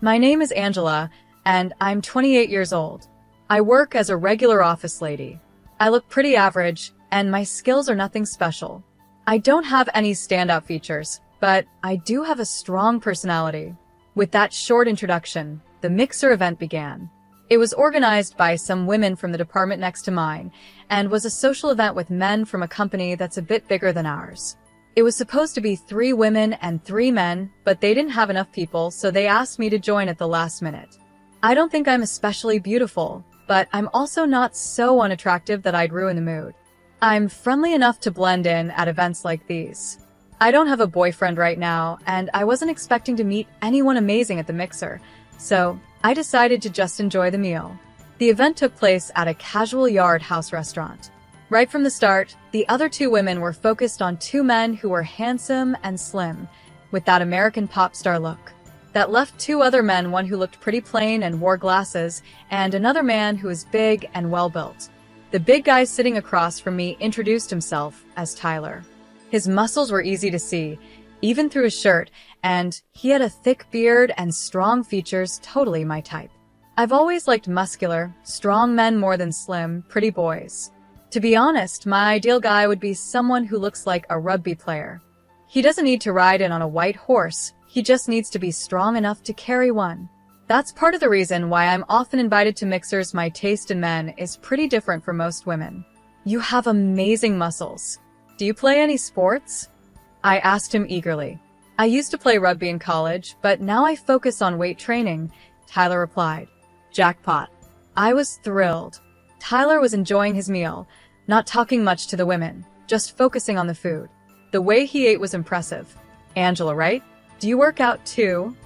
My name is Angela, and I'm 28 years old. I work as a regular office lady. I look pretty average, and my skills are nothing special. I don't have any standout features, but I do have a strong personality. With that short introduction, the mixer event began. It was organized by some women from the department next to mine, and was a social event with men from a company that's a bit bigger than ours. It was supposed to be 3 women and 3 men, but they didn't have enough people, so they asked me to join at the last minute. I don't think I'm especially beautiful, but I'm also not so unattractive that I'd ruin the mood. I'm friendly enough to blend in at events like these. I don't have a boyfriend right now, and I wasn't expecting to meet anyone amazing at the mixer, so I decided to just enjoy the meal. The event took place at a casual yard house restaurant. Right from the start, the other 2 women were focused on 2 men who were handsome and slim, with that American pop star look. That left 2 other men, one who looked pretty plain and wore glasses, and another man who was big and well-built. The big guy sitting across from me introduced himself as Tyler. His muscles were easy to see, even through his shirt, and he had a thick beard and strong features, totally my type. I've always liked muscular, strong men more than slim, pretty boys. To be honest, my ideal guy would be someone who looks like a rugby player. He doesn't need to ride in on a white horse, he just needs to be strong enough to carry one. That's part of the reason why I'm often invited to mixers. My taste in men is pretty different from most women. You have amazing muscles. Do you play any sports? I asked him eagerly. I used to play rugby in college, but now I focus on weight training, Tyler replied. Jackpot. I was thrilled. Tyler was enjoying his meal, not talking much to the women, just focusing on the food. The way he ate was impressive. Angela, right? Do you work out too?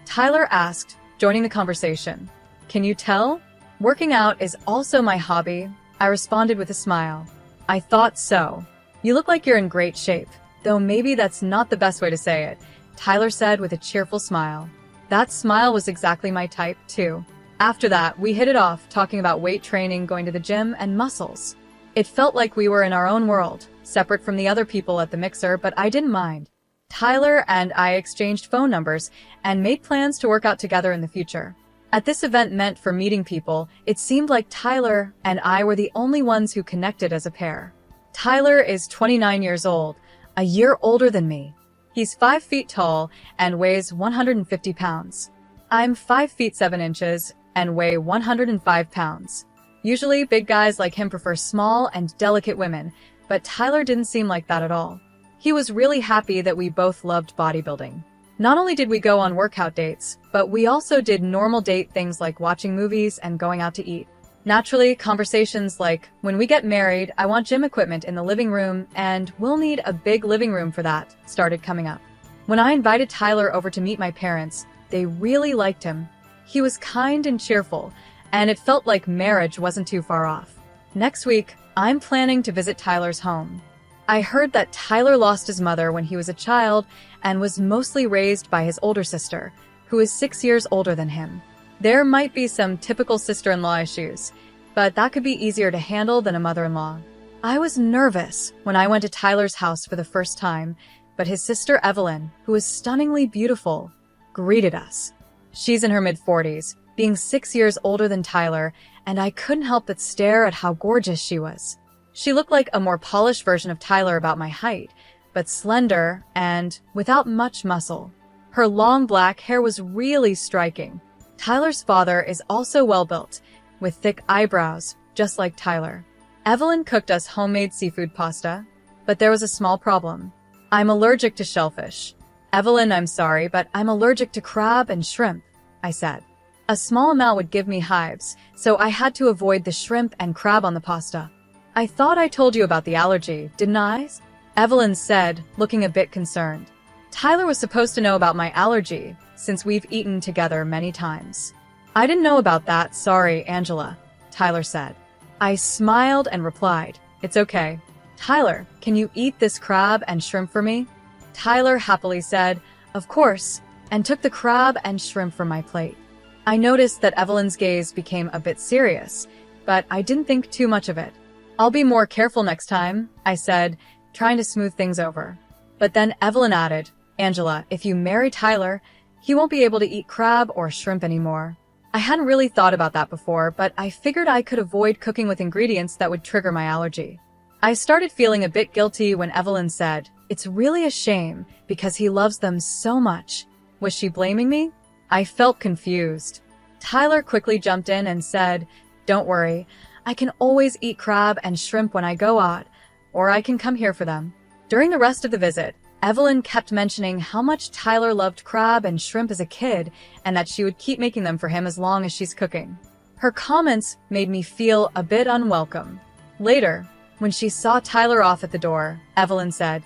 Tyler asked, joining the conversation. Can you tell? Working out is also my hobby, I responded with a smile. I thought so. You look like you're in great shape, though maybe that's not the best way to say it, Tyler said with a cheerful smile. That smile was exactly my type, too. After that, we hit it off, talking about weight training, going to the gym, and muscles. It felt like we were in our own world, separate from the other people at the mixer, but I didn't mind. Tyler and I exchanged phone numbers and made plans to work out together in the future. At this event meant for meeting people, it seemed like Tyler and I were the only ones who connected as a pair. Tyler is 29 years old, a year older than me. He's 5 feet tall and weighs 150 pounds. I'm 5 feet 7 inches and weigh 105 pounds. Usually, big guys like him prefer small and delicate women, but Tyler didn't seem like that at all. He was really happy that we both loved bodybuilding. Not only did we go on workout dates, but we also did normal date things like watching movies and going out to eat. Naturally, conversations like, when we get married, I want gym equipment in the living room, and we'll need a big living room for that, started coming up. When I invited Tyler over to meet my parents, they really liked him. He was kind and cheerful, and it felt like marriage wasn't too far off. Next week, I'm planning to visit Tyler's home. I heard that Tyler lost his mother when he was a child and was mostly raised by his older sister, who is 6 years older than him. There might be some typical sister-in-law issues, but that could be easier to handle than a mother-in-law. I was nervous when I went to Tyler's house for the first time, but his sister Evelyn, who is stunningly beautiful, greeted us. She's in her mid-40s, being 6 years older than Tyler, and I couldn't help but stare at how gorgeous she was. She looked like a more polished version of Tyler, about my height, but slender and without much muscle. Her long black hair was really striking. Tyler's father is also well-built, with thick eyebrows, just like Tyler. Evelyn cooked us homemade seafood pasta, but there was a small problem. I'm allergic to shellfish. Evelyn, I'm sorry, but I'm allergic to crab and shrimp, I said. A small amount would give me hives, so I had to avoid the shrimp and crab on the pasta. I thought I told you about the allergy, didn't I? Evelyn said, looking a bit concerned. Tyler was supposed to know about my allergy, since we've eaten together many times. I didn't know about that, sorry, Angela, Tyler said. I smiled and replied, it's okay. Tyler, can you eat this crab and shrimp for me? Tyler happily said, of course, and took the crab and shrimp from my plate. I noticed that Evelyn's gaze became a bit serious, but I didn't think too much of it. I'll be more careful next time, I said, trying to smooth things over. But then Evelyn added, Angela, if you marry Tyler, He won't be able to eat crab or shrimp anymore. I hadn't really thought about that before, but I figured I could avoid cooking with ingredients that would trigger my allergy. I started feeling a bit guilty when Evelyn said, "It's really a shame because he loves them so much." Was she blaming me? I felt confused. Tyler quickly jumped in and said, "Don't worry, I can always eat crab and shrimp when I go out, or I can come here for them." During the rest of the visit, Evelyn kept mentioning how much Tyler loved crab and shrimp as a kid and that she would keep making them for him as long as she's cooking. Her comments made me feel a bit unwelcome. Later, when she saw Tyler off at the door, Evelyn said,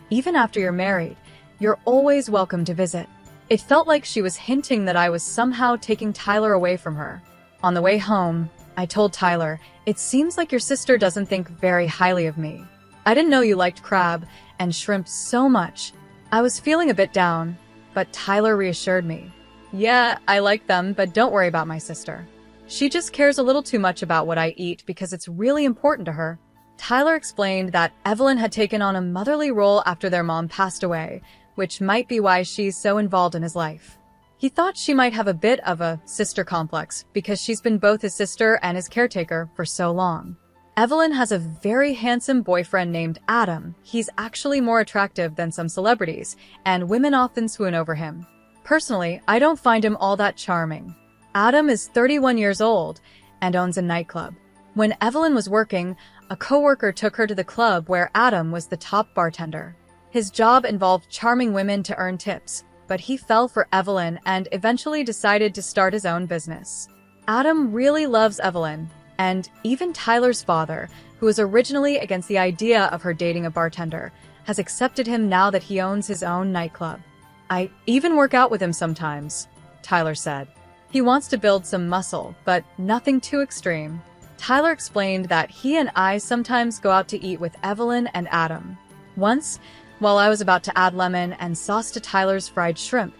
"Even after you're married, you're always welcome to visit." It felt like she was hinting that I was somehow taking Tyler away from her. On the way home, I told Tyler, "It seems like your sister doesn't think very highly of me. I didn't know you liked crab and shrimp so much." I was feeling a bit down, but Tyler reassured me. "Yeah, I like them, but don't worry about my sister. She just cares a little too much about what I eat because it's really important to her." Tyler explained that Evelyn had taken on a motherly role after their mom passed away, which might be why she's so involved in his life. He thought she might have a bit of a sister complex because she's been both his sister and his caretaker for so long. Evelyn has a very handsome boyfriend named Adam. He's actually more attractive than some celebrities, and women often swoon over him. Personally, I don't find him all that charming. Adam is 31 years old and owns a nightclub. When Evelyn was working, a coworker took her to the club where Adam was the top bartender. His job involved charming women to earn tips, but he fell for Evelyn and eventually decided to start his own business. Adam really loves Evelyn, and even Tyler's father, who was originally against the idea of her dating a bartender, has accepted him now that he owns his own nightclub. "I even work out with him sometimes," Tyler said. "He wants to build some muscle, but nothing too extreme." Tyler explained that he and I sometimes go out to eat with Evelyn and Adam. Once, while I was about to add lemon and sauce to Tyler's fried shrimp,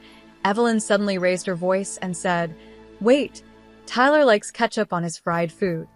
Evelyn suddenly raised her voice and said, "Wait, Tyler likes ketchup on his fried food."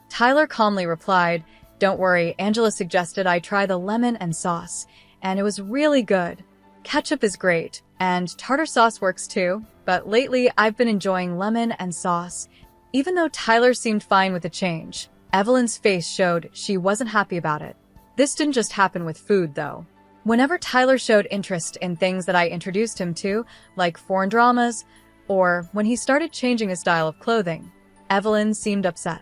Tyler calmly replied, "Don't worry, Angela suggested I try the lemon and sauce, and it was really good. Ketchup is great, and tartar sauce works too, but lately I've been enjoying lemon and sauce." Even though Tyler seemed fine with the change, Evelyn's face showed she wasn't happy about it. This didn't just happen with food, though. Whenever Tyler showed interest in things that I introduced him to, like foreign dramas, or when he started changing his style of clothing, Evelyn seemed upset.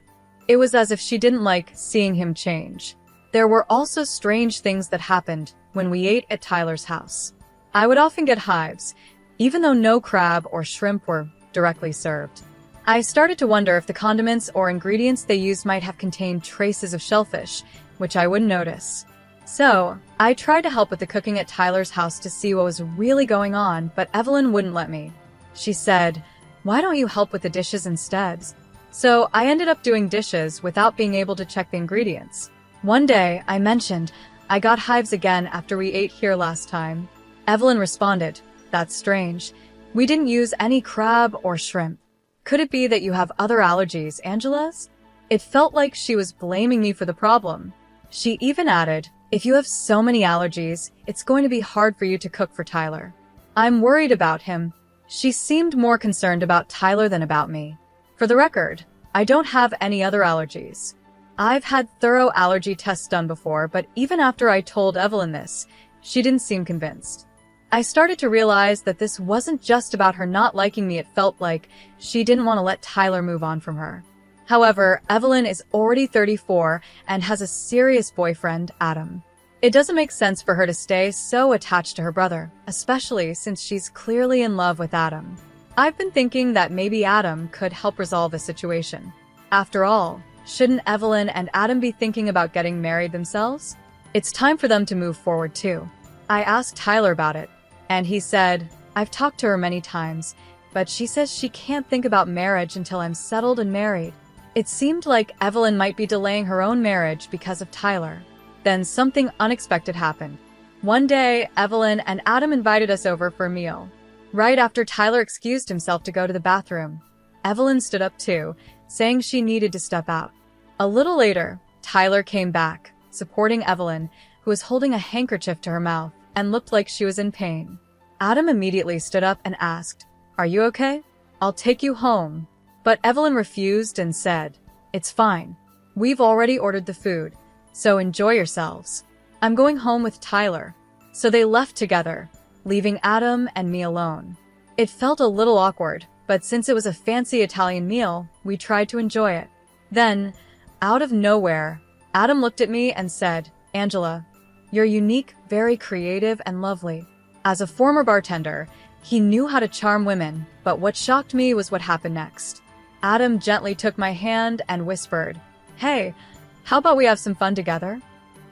It was as if she didn't like seeing him change. There were also strange things that happened when we ate at Tyler's house. I would often get hives, even though no crab or shrimp were directly served. I started to wonder if the condiments or ingredients they used might have contained traces of shellfish, which I wouldn't notice. So, I tried to help with the cooking at Tyler's house to see what was really going on, but Evelyn wouldn't let me. She said, "Why don't you help with the dishes instead?" So, I ended up doing dishes without being able to check the ingredients. One day, I mentioned, "I got hives again after we ate here last time." Evelyn responded, "That's strange. We didn't use any crab or shrimp. Could it be that you have other allergies, Angela's?" It felt like she was blaming me for the problem. She even added, "If you have so many allergies, it's going to be hard for you to cook for Tyler. I'm worried about him." She seemed more concerned about Tyler than about me. For the record, I don't have any other allergies. I've had thorough allergy tests done before, but even after I told Evelyn this, she didn't seem convinced. I started to realize that this wasn't just about her not liking me. It felt like she didn't want to let Tyler move on from her. However, Evelyn is already 34 and has a serious boyfriend, Adam. It doesn't make sense for her to stay so attached to her brother, especially since she's clearly in love with Adam. I've been thinking that maybe Adam could help resolve the situation. After all, shouldn't Evelyn and Adam be thinking about getting married themselves? It's time for them to move forward too. I asked Tyler about it, and he said, "I've talked to her many times, but she says she can't think about marriage until I'm settled and married." It seemed like Evelyn might be delaying her own marriage because of Tyler. Then something unexpected happened. One day, Evelyn and Adam invited us over for a meal. Right after Tyler excused himself to go to the bathroom, Evelyn stood up too, saying she needed to step out. A little later, Tyler came back, supporting Evelyn, who was holding a handkerchief to her mouth and looked like she was in pain. Adam immediately stood up and asked, "Are you okay? I'll take you home." But Evelyn refused and said, "It's fine. We've already ordered the food, so enjoy yourselves. I'm going home with Tyler." So they left together, leaving Adam and me alone. It felt a little awkward, but since it was a fancy Italian meal, we tried to enjoy it. Then, out of nowhere, Adam looked at me and said, "Angela, you're unique, very creative, and lovely." As a former bartender, he knew how to charm women, but what shocked me was what happened next. Adam gently took my hand and whispered, "Hey, how about we have some fun together?"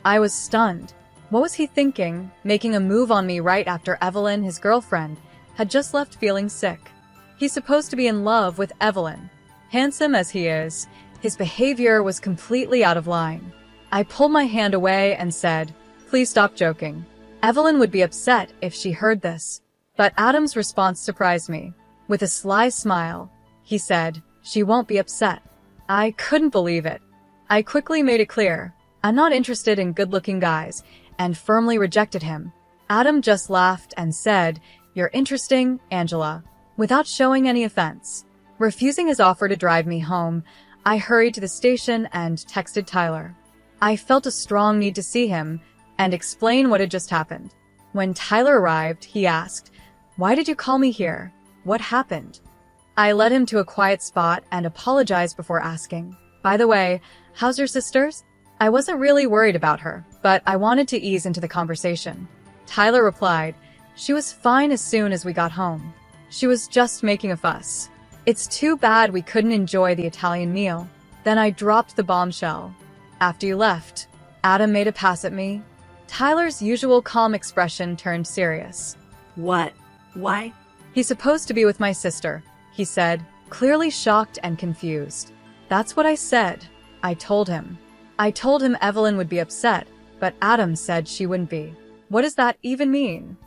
I was stunned. What was he thinking, making a move on me right after Evelyn, his girlfriend, had just left feeling sick? He's supposed to be in love with Evelyn. Handsome as he is, his behavior was completely out of line. I pulled my hand away and said, "Please stop joking. Evelyn would be upset if she heard this." But Adam's response surprised me. With a sly smile, he said, "She won't be upset." I couldn't believe it. I quickly made it clear, I'm not interested in good-looking guys, and firmly rejected him. Adam just laughed and said, "You're interesting, Angela," without showing any offense. Refusing his offer to drive me home, I hurried to the station and texted Tyler. I felt a strong need to see him and explain what had just happened. When Tyler arrived, he asked, "Why did you call me here? What happened?" I led him to a quiet spot and apologized before asking, "By the way, how's your sisters?" I wasn't really worried about her, but I wanted to ease into the conversation. Tyler replied, "She was fine as soon as we got home. She was just making a fuss. It's too bad we couldn't enjoy the Italian meal." Then I dropped the bombshell. "After you left, Adam made a pass at me." Tyler's usual calm expression turned serious. "What? Why?" "He's supposed to be with my sister," he said, clearly shocked and confused. "That's what I said." I told him Evelyn would be upset, but Adam said she wouldn't be. "What does that even mean?"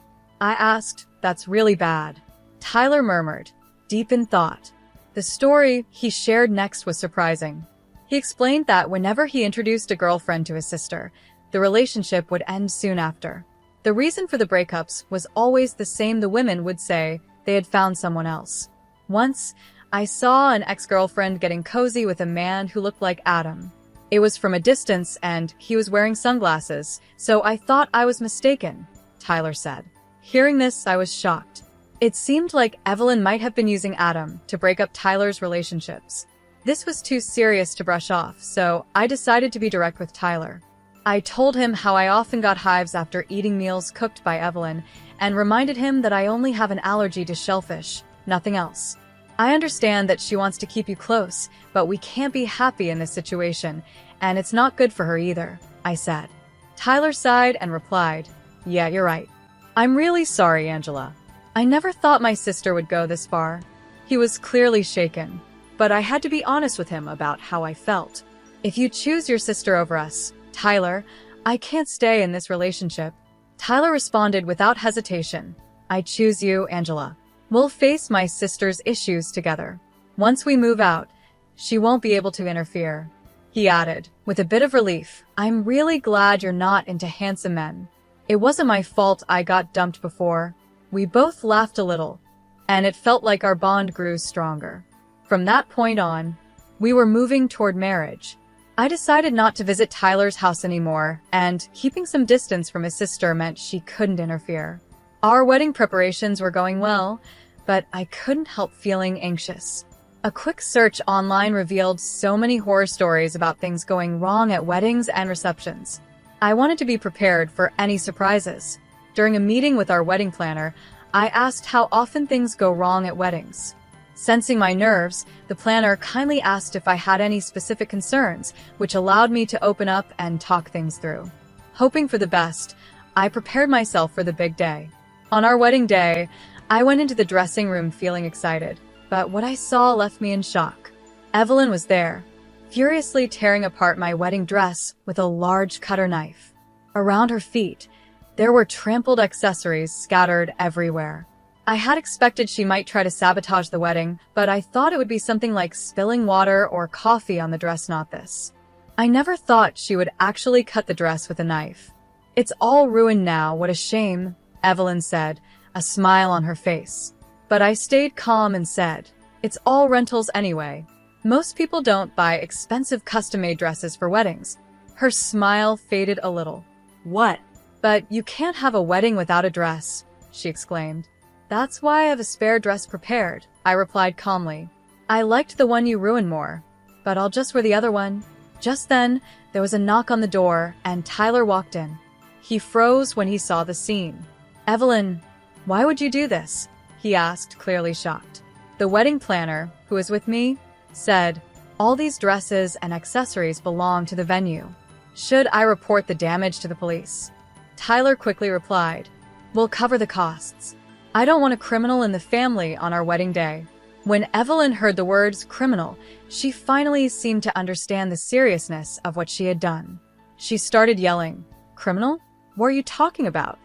I asked. "That's really bad." Tyler murmured, deep in thought. The story he shared next was surprising. He explained that whenever he introduced a girlfriend to his sister, the relationship would end soon after. The reason for the breakups was always the same. The women would say they had found someone else. Once, I saw an ex-girlfriend getting cozy with a man who looked like Adam. It was from a distance and he was wearing sunglasses, so I thought I was mistaken, Tyler said. Hearing this, I was shocked. It seemed like Evelyn might have been using Adam to break up Tyler's relationships. This was too serious to brush off, so I decided to be direct with Tyler. I told him how I often got hives after eating meals cooked by Evelyn, and reminded him that I only have an allergy to shellfish, nothing else. I understand that she wants to keep you close, but we can't be happy in this situation, and it's not good for her either, I said. Tyler sighed and replied, "Yeah, you're right. I'm really sorry, Angela. I never thought my sister would go this far." He was clearly shaken, but I had to be honest with him about how I felt. "If you choose your sister over us, Tyler, I can't stay in this relationship." Tyler responded without hesitation, "I choose you, Angela. We'll face my sister's issues together. Once we move out, she won't be able to interfere." He added, with a bit of relief, "I'm really glad you're not into handsome men. It wasn't my fault I got dumped before." We both laughed a little, and it felt like our bond grew stronger. From that point on, we were moving toward marriage. I decided not to visit Tyler's house anymore, and keeping some distance from his sister meant she couldn't interfere. Our wedding preparations were going well, but I couldn't help feeling anxious. A quick search online revealed so many horror stories about things going wrong at weddings and receptions. I wanted to be prepared for any surprises. During a meeting with our wedding planner, I asked how often things go wrong at weddings. Sensing my nerves, the planner kindly asked if I had any specific concerns, which allowed me to open up and talk things through. Hoping for the best, I prepared myself for the big day. On our wedding day, I went into the dressing room feeling excited, but what I saw left me in shock. Evelyn was there, furiously tearing apart my wedding dress with a large cutter knife. Around her feet, there were trampled accessories scattered everywhere. I had expected she might try to sabotage the wedding, but I thought it would be something like spilling water or coffee on the dress, not this. I never thought she would actually cut the dress with a knife. "It's all ruined now, what a shame," Evelyn said, a smile on her face. But I stayed calm and said, "It's all rentals anyway. Most people don't buy expensive custom-made dresses for weddings." Her smile faded a little. What? "But you can't have a wedding without a dress," she exclaimed. "That's why I have a spare dress prepared," I replied calmly. "I liked the one you ruined more, but I'll just wear the other one." Just then, there was a knock on the door, and Tyler walked in. He froze when he saw the scene. "Evelyn, why would you do this?" he asked, clearly shocked. The wedding planner, who was with me, said, "All these dresses and accessories belong to the venue. Should I report the damage to the police?" Tyler quickly replied, "We'll cover the costs. I don't want a criminal in the family on our wedding day." When Evelyn heard the words criminal, she finally seemed to understand the seriousness of what she had done. She started yelling, "Criminal? What are you talking about?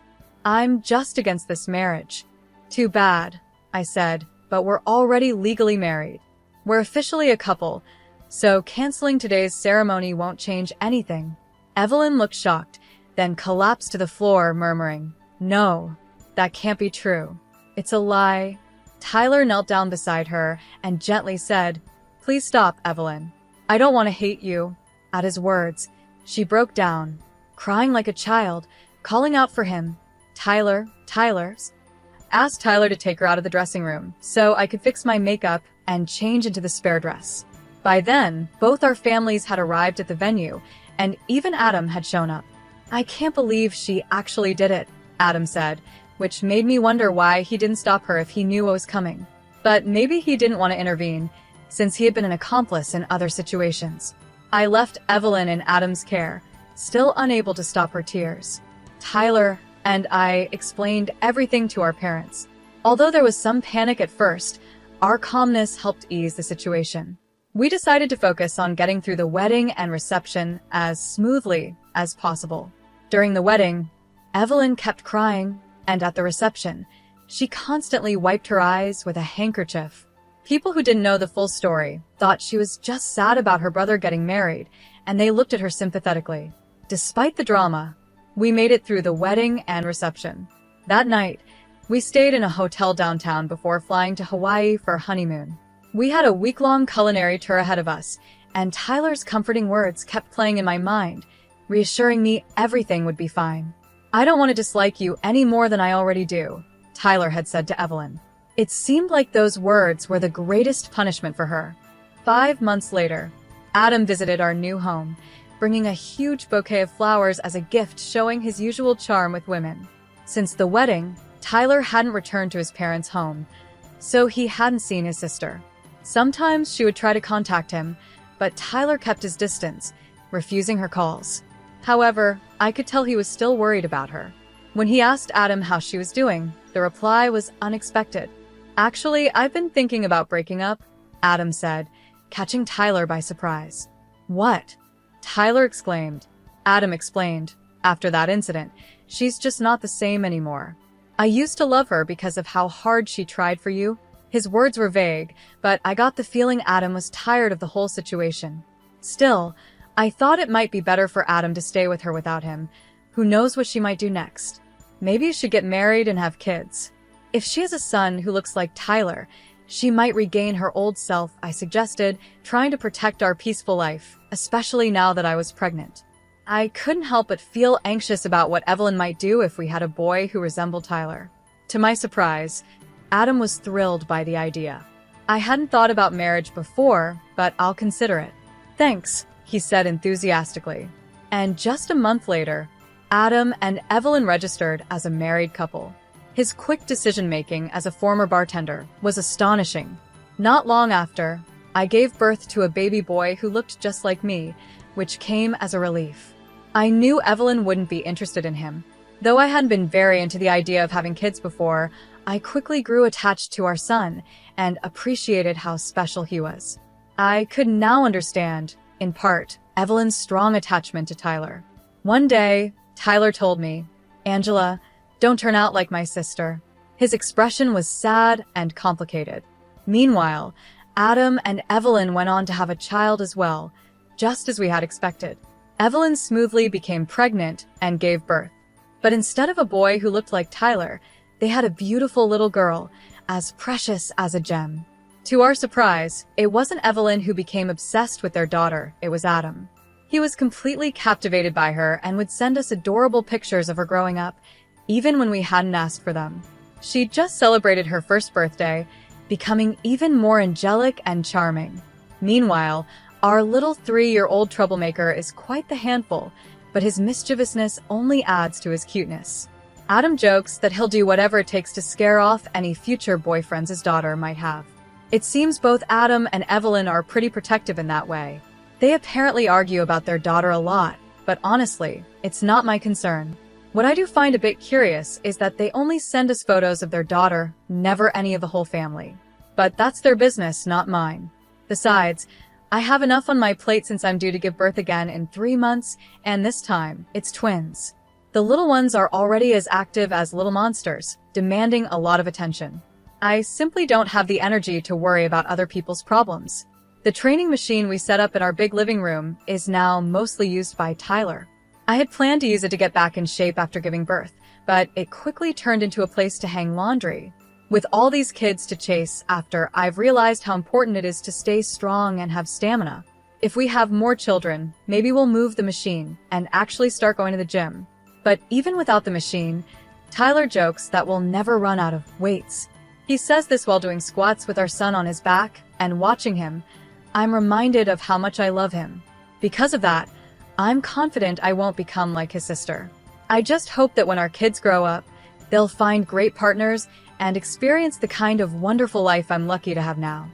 I'm just against this marriage." "Too bad," I said, "but we're already legally married. We're officially a couple, so canceling today's ceremony won't change anything." Evelyn looked shocked, then collapsed to the floor, murmuring, "No, that can't be true. It's a lie." Tyler knelt down beside her and gently said, "Please stop, Evelyn. I don't want to hate you." At his words, she broke down, crying like a child, calling out for him. Tyler's. Asked Tyler to take her out of the dressing room so I could fix my makeup and change into the spare dress. By then, both our families had arrived at the venue, and even Adam had shown up. "I can't believe she actually did it," Adam said, which made me wonder why he didn't stop her if he knew what was coming. But maybe he didn't want to intervene, since he had been an accomplice in other situations. I left Evelyn in Adam's care, still unable to stop her tears. Tyler and I explained everything to our parents. Although there was some panic at first, our calmness helped ease the situation. We decided to focus on getting through the wedding and reception as smoothly as possible. During the wedding, Evelyn kept crying, and at the reception, she constantly wiped her eyes with a handkerchief. People who didn't know the full story thought she was just sad about her brother getting married, and they looked at her sympathetically. Despite the drama, we made it through the wedding and reception. That night, we stayed in a hotel downtown before flying to Hawaii for a honeymoon. We had a week-long culinary tour ahead of us, and Tyler's comforting words kept playing in my mind, reassuring me everything would be fine. "I don't want to dislike you any more than I already do," Tyler had said to Evelyn. It seemed like those words were the greatest punishment for her. 5 months later, Adam visited our new home, bringing a huge bouquet of flowers as a gift, showing his usual charm with women. Since the wedding, Tyler hadn't returned to his parents' home, so he hadn't seen his sister. Sometimes she would try to contact him, but Tyler kept his distance, refusing her calls. However, I could tell he was still worried about her. When he asked Adam how she was doing, the reply was unexpected. "Actually, I've been thinking about breaking up," Adam said, catching Tyler by surprise. "What?" Tyler exclaimed. Adam explained, "After that incident, she's just not the same anymore. I used to love her because of how hard she tried for you." His words were vague, but I got the feeling Adam was tired of the whole situation. Still, I thought it might be better for Adam to stay with her without him. Who knows what she might do next? Maybe she get married and have kids. If she has a son who looks like Tyler, she might regain her old self, I suggested, trying to protect our peaceful life, especially now that I was pregnant. I couldn't help but feel anxious about what Evelyn might do if we had a boy who resembled Tyler. To my surprise, Adam was thrilled by the idea. "I hadn't thought about marriage before, but I'll consider it." "Thanks," he said enthusiastically. And just a month later, Adam and Evelyn registered as a married couple. His quick decision-making as a former bartender was astonishing. Not long after, I gave birth to a baby boy who looked just like me, which came as a relief. I knew Evelyn wouldn't be interested in him. Though I hadn't been very into the idea of having kids before, I quickly grew attached to our son and appreciated how special he was. I could now understand, in part, Evelyn's strong attachment to Tyler. One day, Tyler told me, "Angela, don't turn out like my sister." His expression was sad and complicated. Meanwhile, Adam and Evelyn went on to have a child as well, just as we had expected. Evelyn smoothly became pregnant and gave birth. But instead of a boy who looked like Tyler, they had a beautiful little girl, as precious as a gem. To our surprise, it wasn't Evelyn who became obsessed with their daughter, it was Adam. He was completely captivated by her and would send us adorable pictures of her growing up, even when we hadn't asked for them. She'd just celebrated her first birthday, becoming even more angelic and charming. Meanwhile, our little 3-year-old troublemaker is quite the handful, but his mischievousness only adds to his cuteness. Adam jokes that he'll do whatever it takes to scare off any future boyfriends his daughter might have. It seems both Adam and Evelyn are pretty protective in that way. They apparently argue about their daughter a lot, but honestly, it's not my concern. What I do find a bit curious is that they only send us photos of their daughter, never any of the whole family. But that's their business, not mine. Besides, I have enough on my plate since I'm due to give birth again in 3 months, and this time, it's twins. The little ones are already as active as little monsters, demanding a lot of attention. I simply don't have the energy to worry about other people's problems. The training machine we set up in our big living room is now mostly used by Tyler. I had planned to use it to get back in shape after giving birth, but it quickly turned into a place to hang laundry. With all these kids to chase after, I've realized how important it is to stay strong and have stamina. If we have more children, maybe we'll move the machine and actually start going to the gym. But even without the machine, Tyler jokes that we'll never run out of weights. He says this while doing squats with our son on his back, and watching him, I'm reminded of how much I love him. Because of that, I'm confident I won't become like his sister. I just hope that when our kids grow up, they'll find great partners and experience the kind of wonderful life I'm lucky to have now.